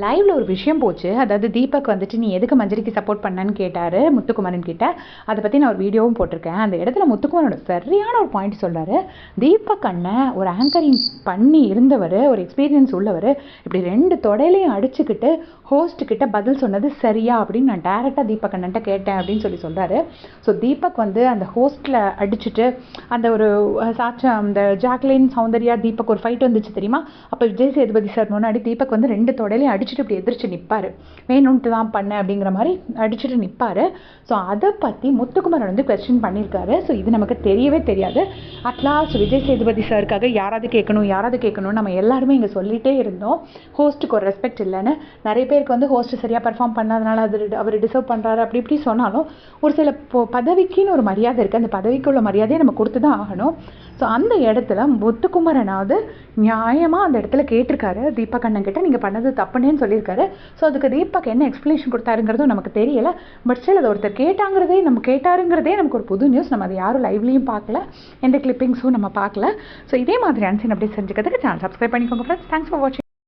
லைவ்ல ஒரு விஷயம் போச்சு. அதாவது தீபக் வந்துட்டு, "நீ எதுக்கு மஞ்சரிக்கு சப்போர்ட் பண்ணன்னு?" கேட்டாரு முத்துக்குமரன் கிட்ட. அத பத்தி நான் ஒரு வீடியோவும் போட்டிருக்கேன். அந்த இடத்துல முத்துக்குமரனோட சரியான ஒரு பாயிண்ட் சொல்றாரு. தீபக் அண்ணன் ஒரு ஆங்கரிங் பண்ணி இருந்தவரு, ஒரு எக்ஸ்பீரியன்ஸ் உள்ளவரு. இப்படி 2 தொடையிலையும் அடிச்சுக்கிட்டு ஹோஸ்ட் கிட்ட பதில் சொன்னது சரியா? அப்படின்னு நான் டைரக்டா தீபக் அண்ணன்ட்ட கேட்டேன் அப்படின்னு சொல்றாரு. ஸோ தீபக் வந்து அந்த ஹோஸ்ட்ல அடிச்சுட்டு அந்த ஒரு சாட்சம் அந்த ஜாக்லின், சௌந்தர்யா, தீபக் ஒரு ஃபைட் வந்துச்சு தெரியுமா? அப்ப விஜய் சேதுபதி சார் முன்னாடி தீபக் வந்து 2 தொடையிலையும் அடிச்சுட்டு இப்படி எதிர்த்து நிற்பாரு. வேணும்ட்டு தான் பண்ண அப்படிங்கிற மாதிரி அடிச்சுட்டு நிற்பாரு. ஸோ அதை பற்றி முத்துக்குமரன் வந்து கொஸ்டின் பண்ணியிருக்காரு. ஸோ இது நமக்கு தெரியவே தெரியாது. அட்லாஸ்ட் விஜய் சேதுபதி சாருக்காக யாராவது கேட்கணும் நம்ம எல்லாருமே இங்கே சொல்லிகிட்டே இருந்தோம். ஹோஸ்ட்டுக்கு ஒரு ரெஸ்பெக்ட் இல்லைன்னு. நிறைய பேருக்கு வந்து ஹோஸ்ட் சரியாக பர்ஃபார்ம் பண்ணாதனால அவர் டிசர்வ் பண்ணுறாரு அப்படி இப்படி சொன்னாலும் ஒரு சில பதவிக்குன்னு ஒரு மரியாதை இருக்குது. அந்த பதவிக்குள்ள மரியாதையை நம்ம கொடுத்து தான் ஆகணும். ஸோ அந்த இடத்துல முத்துக்குமரனாவது நியாயமாக அந்த இடத்துல கேட்டிருக்காரு தீபக் அண்ணன் கிட்ட, நீங்கள் பண்ணது தப்புனேன்னு சொல்லியிருக்காரு. ஸோ அதுக்கு தீபக் என்ன எக்ஸ்பிளேஷன் கொடுத்தாருங்கிறதும் நமக்கு தெரியலை. பட் ஸ்டில் அதை ஒருத்தர் கேட்டாருங்கிறதே நமக்கு ஒரு புது நியூஸ். நம்ம அதை யாரும் லைவ்லையும் பார்க்கல, எந்த கிளிப்பிங்ஸும் நம்ம பார்க்கல. ஸோ இதே மாதிரி அன்சீன் அப்படி செஞ்சுக்கிறதுக்கு சேனல் சப்ஸ்கிரைப் பண்ணிக்கோங்க ஃப்ரெண்ட்ஸ். தேங்க்ஸ் ஃபார் வாட்சிங்.